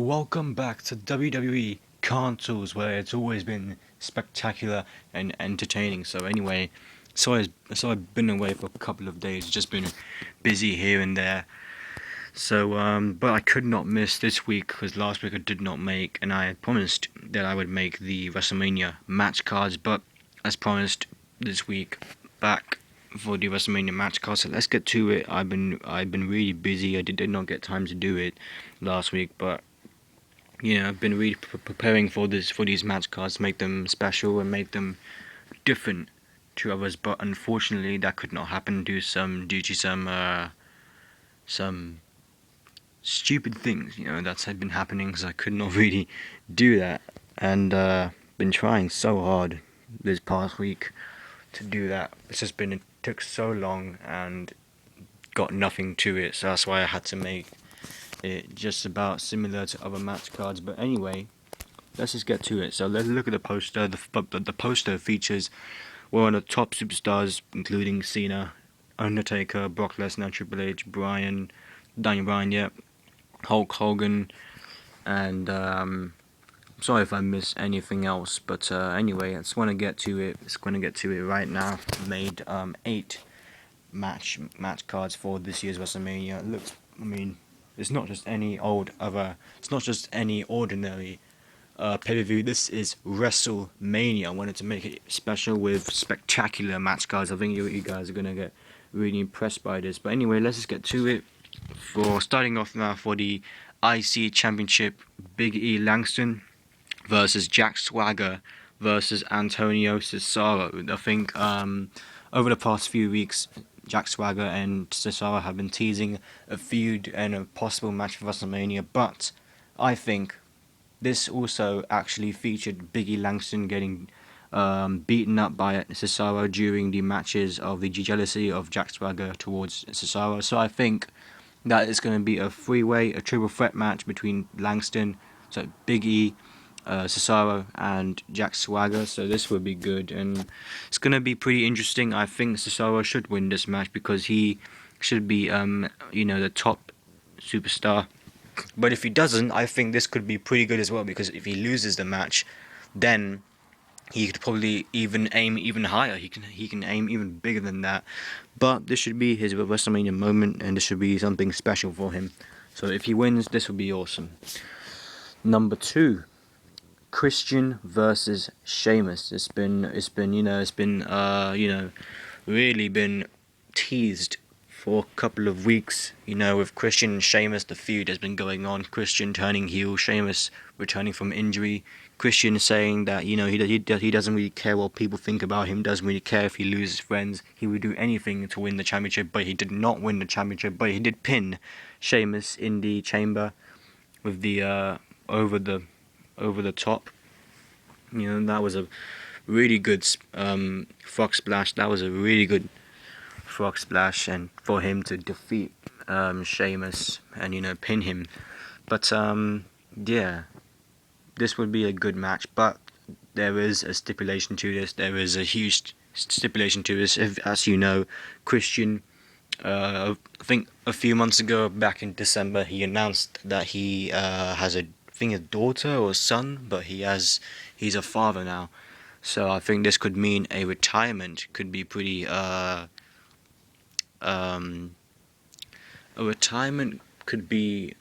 welcome back to WWEKhanToolz, where it's always been spectacular and entertaining. So I've been away for a couple of days, just been busy here and there. But I could not miss this week because last week I did not make, and I had promised that I would make the WrestleMania match cards. But as promised, this week back for the WrestleMania match cards. So let's get to it. I've been really busy. I did not get time to do it last week, but I've been really preparing for these match cards to make them special and make them different to others. But unfortunately, that could not happen due to some stupid things, that's had been happening. So I could not really do that, and been trying so hard this past week to do that. It took so long and got nothing to it. So that's why I had to make it just about similar to other match cards. But anyway, let's just get to it. So let's look at the poster. The poster features one of the top superstars, including Cena, Undertaker, Brock Lesnar, Triple H, Bryan, Daniel Bryan, Hulk Hogan, and sorry if I miss anything else. But anyway, I just want to get to it. Right now. Made 8 match cards for this year's WrestleMania. It's not just any ordinary pay-per-view. This is WrestleMania. I wanted to make it special with spectacular match cards. I think you guys are gonna get really impressed by this. But anyway, let's just get to it. For starting off now, for the IC Championship, Big E Langston versus Jack Swagger versus Antonio Cesaro. I think over the past few weeks, Jack Swagger and Cesaro have been teasing a feud and a possible match for WrestleMania, but I think this also actually featured Big E Langston getting beaten up by Cesaro during the matches of the jealousy of Jack Swagger towards Cesaro. So I think that it's going to be a triple threat match between Langston, so Big E, Cesaro and Jack Swagger. So this will be good, and it's going to be pretty interesting. I think Cesaro should win this match because he should be the top superstar. But if he doesn't, I think this could be pretty good as well, because if he loses the match, then he could probably aim even higher. He can aim even bigger than that. But this should be his WrestleMania moment, and this should be something special for him. So if he wins, this would be awesome. Number 2, Christian versus Sheamus. It's been really been teased for a couple of weeks. With Christian and Sheamus, the feud has been going on. Christian turning heel, Sheamus returning from injury. Christian saying that he doesn't really care what people think about him. Doesn't really care if he loses friends. He would do anything to win the championship, but he did not win the championship. But he did pin Sheamus in the chamber with the over the top. That was a really good frog splash. That was a really good frog splash, and for him to defeat Sheamus and pin him. But this would be a good match. But there is a stipulation to this. There is a huge stipulation to this. As you know, Christian, I think a few months ago, back in December, he announced that he has a daughter or son, but he's a father now. So I think this could mean a retirement. Could be pretty a retirement could be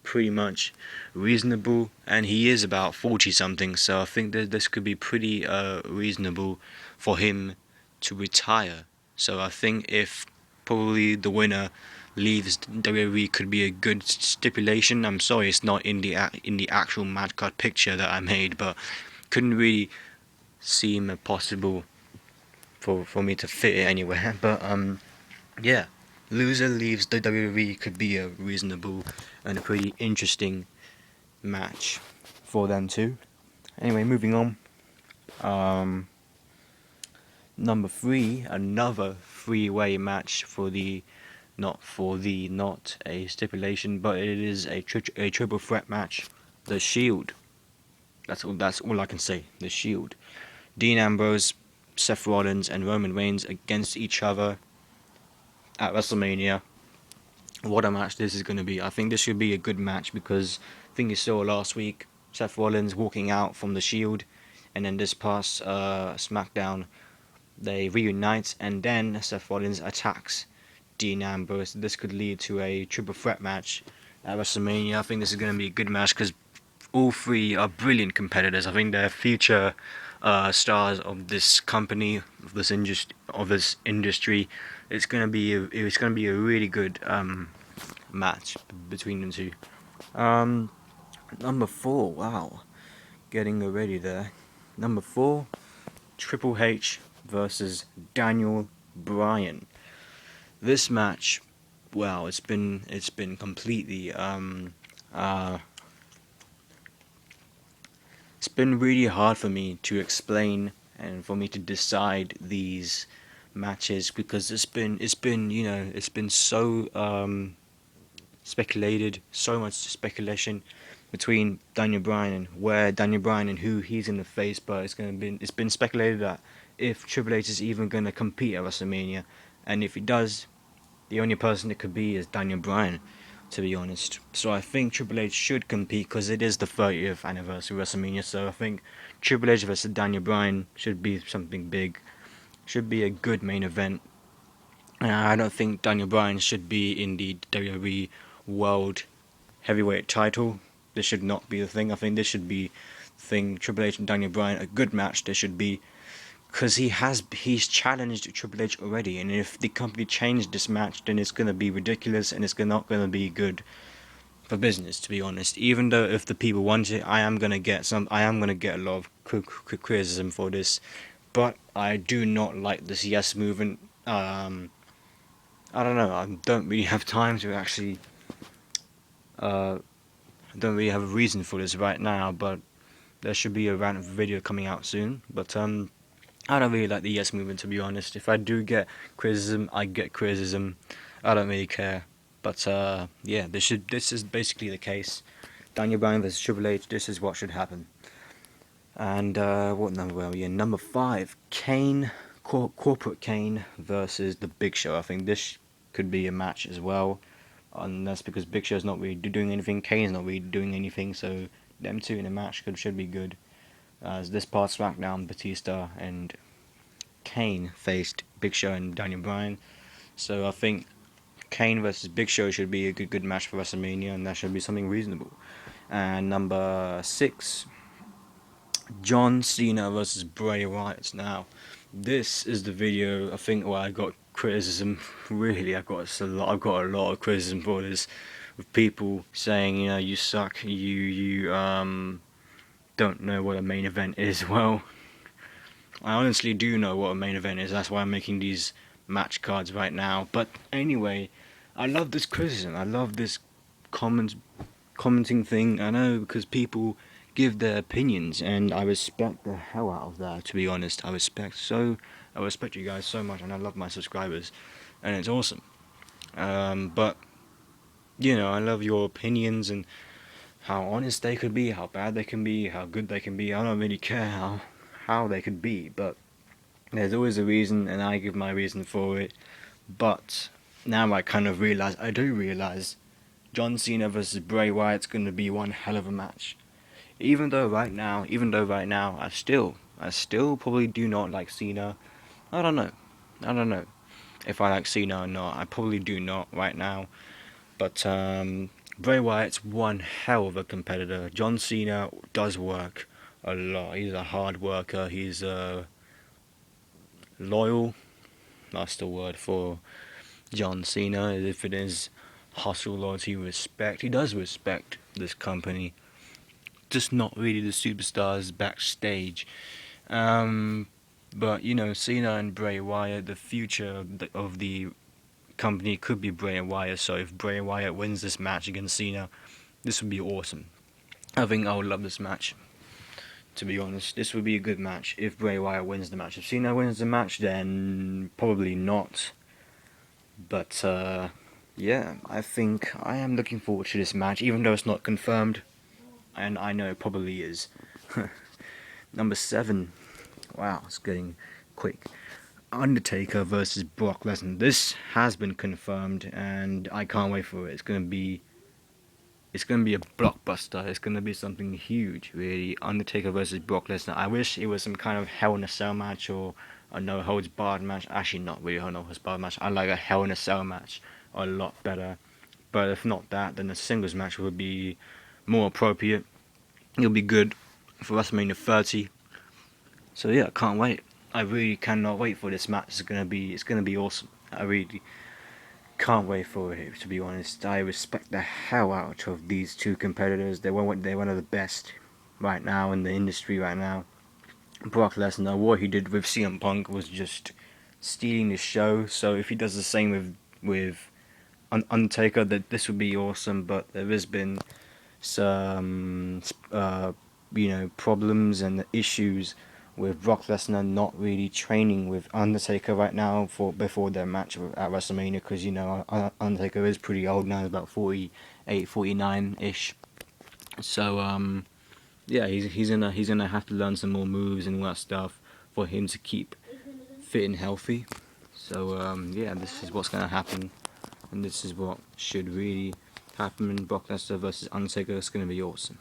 pretty much reasonable, and he is about 40 something, so I think that this could be pretty reasonable for him to retire. So I think if probably the winner leaves WWE, could be a good stipulation. I'm sorry it's not in the actual match card picture that I made, but couldn't really seem possible for me to fit it anywhere. But loser leaves the WWE could be a reasonable and a pretty interesting match for them too. Anyway, moving on. Number 3, another 3-way match not a stipulation, but it is a triple threat match. The Shield. That's all I can say. The Shield. Dean Ambrose, Seth Rollins, and Roman Reigns against each other at WrestleMania. what a match this is going to be. I think this should be a good match because I think you saw last week Seth Rollins walking out from the Shield, and then this past SmackDown they reunite, and then Seth Rollins attacks Dean Ambrose. This could lead to a triple threat match at WrestleMania. I think this is going to be a good match because all three are brilliant competitors. I think they're future stars of this company, of this industry. It's going to be a really good match between them two. Number 4, wow, getting already there. Number 4, Triple H versus Daniel Bryan. This match, wow, it's been completely it's been really hard for me to explain and for me to decide these matches because it's been so speculated, so much speculation between Daniel Bryan and where Daniel Bryan and who he's going to face, but it's been speculated that if Triple H is even going to compete at WrestleMania, and if he does, the only person it could be is Daniel Bryan, to be honest. So I think Triple H should compete because it is the 30th anniversary of WrestleMania, so I think Triple H versus Daniel Bryan should be something big, should be a good main event. I don't think Daniel Bryan should be in the WWE World Heavyweight title. This should not be the thing. I think this should be the thing. Triple H and Daniel Bryan, a good match this should be, because he's challenged Triple H already, and if the company changed this match, then it's gonna be ridiculous and it's not gonna be good for business, to be honest. Even though if the people want it, I am gonna get a lot of criticism for this, but I do not like this yes movement. I don't know. I don't really have time to actually. I don't really have a reason for this right now, but there should be a random video coming out soon. But I don't really like the yes movement, to be honest. If I do get criticism, I get criticism. I don't really care. But yeah, this is basically the case. Daniel Bryan versus Triple H. This is what should happen. And what number are we in? Number 5, Kane, Corporate Kane versus the Big Show. I think this could be a match as well, and that's because Big Show's not really doing anything, Kane's not really doing anything, so them two in a match should be good. As this past SmackDown, Batista and Kane faced Big Show and Daniel Bryan, so I think Kane versus Big Show should be a good match for WrestleMania, and that should be something reasonable. And number 6, John Cena versus Bray Wyatt. Now, this is the video I think where I got criticism. Really, I've got a lot of criticism for this, with people saying, you suck, you don't know what a main event is. Well, I honestly do know what a main event is. That's why I'm making these match cards right now. But anyway, I love this criticism. I love this commenting thing. I know, because people give their opinions, and I respect the hell out of that, to be honest. I respect you guys so much, and I love my subscribers, and it's awesome. But I love your opinions and how honest they could be, how bad they can be, how good they can be. I don't really care how they could be, but there's always a reason, and I give my reason for it. But now I do realize John Cena versus Bray Wyatt's going to be one hell of a match. Even though right now I still probably do not like Cena. I don't know if I like Cena or not. I probably do not right now. But Bray Wyatt's one hell of a competitor. John Cena does work a lot. He's a hard worker. He's loyal. That's the word for John Cena. If it is hustle, loyalty, respect. He does respect this company. Just not really the superstars backstage. But Cena and Bray Wyatt, the future of the company could be Bray and Wyatt. So if Bray Wyatt wins this match against Cena, this would be awesome. I think I would love this match, to be honest. This would be a good match if Bray Wyatt wins the match. If Cena wins the match, then probably not. But yeah, I think I am looking forward to this match, even though it's not confirmed, and I know it probably is. Number 7. Wow, it's getting quick. Undertaker versus Brock Lesnar. This has been confirmed, and I can't wait for it. It's gonna be a blockbuster. It's gonna be something huge, really. Undertaker versus Brock Lesnar. I wish it was some kind of Hell in a Cell match or a no holds barred match. Actually, not really a no holds barred match. I like a Hell in a Cell match a lot better. But if not that, then a singles match would be more appropriate. It'll be good for WrestleMania 30. So yeah, I can't wait. I really cannot wait for this match. It's gonna be awesome. I really can't wait for it, to be honest. I respect the hell out of these two competitors. They're one of the best right now in the industry right now. Brock Lesnar, what he did with CM Punk was just stealing the show. So if he does the same with Undertaker, that this would be awesome. But there has been some problems and issues with Brock Lesnar not really training with Undertaker right now before their match at WrestleMania, because Undertaker is pretty old now, about 48, 49-ish. So yeah, he's gonna have to learn some more moves and all that stuff for him to keep fit and healthy. So yeah, this is what's gonna happen, and this is what should really happen. Brock Lesnar versus Undertaker is gonna be awesome.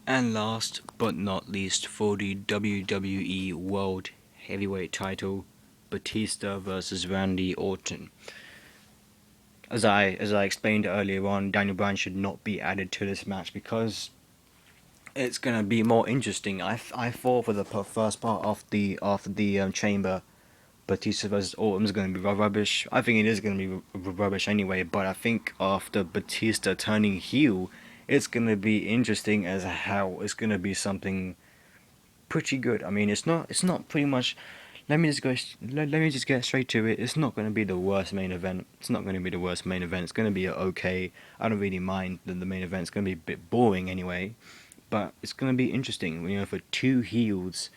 And last but not least, for the WWE World Heavyweight title, Batista versus Randy Orton. As I explained earlier on, Daniel Bryan should not be added to this match because it's gonna be more interesting. I thought for the first part of the chamber, Batista versus Orton is gonna be rubbish. I think it is gonna be rubbish anyway. But I think after Batista turning heel, it's gonna be interesting as hell. It's gonna be something pretty good. I mean, it's not pretty much. Let me just get straight to it. It's not gonna be the worst main event. It's not gonna be the worst main event. It's gonna be okay. I don't really mind the main event. It's gonna be a bit boring anyway, but it's gonna be interesting. For two heels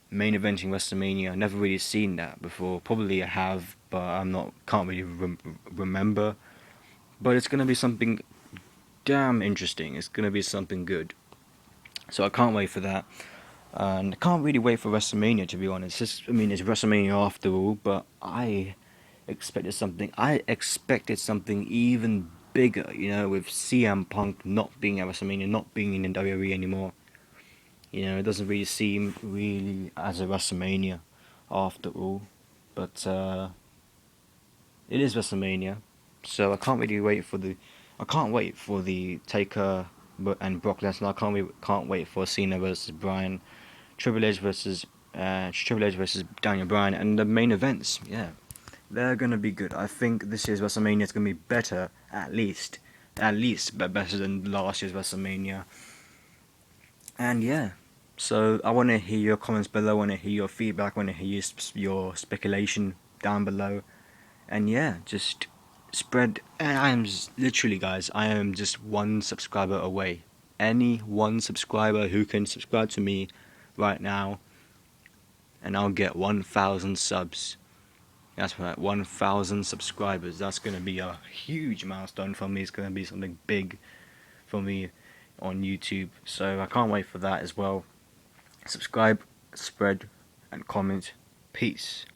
main eventing WrestleMania. I've never really seen that before. Probably I have, but can't really remember. But it's gonna be something damn interesting. It's gonna be something good. So I can't wait for that. And I can't really wait for WrestleMania, to be honest. It's WrestleMania after all, but I expected something even bigger, with CM Punk not being at WrestleMania, not being in the WWE anymore. It doesn't really seem really as a WrestleMania after all, but it is WrestleMania, so I can't wait for the Taker and Brock Lesnar. I can't wait for Cena versus Bryan, Triple H versus Daniel Bryan, and the main events. Yeah, they're gonna be good. I think this year's WrestleMania is gonna be better, at least better than last year's WrestleMania. And yeah, so I want to hear your comments below. I want to hear your feedback. I want to hear your speculation down below. And yeah, just spread. And literally, guys, I am just one subscriber away. Any one subscriber who can subscribe to me right now, and I'll get 1,000 subs. That's right, 1,000 subscribers. That's gonna be a huge milestone for me. It's gonna be something big for me on YouTube. So I can't wait for that as well. Subscribe, spread, and comment. Peace.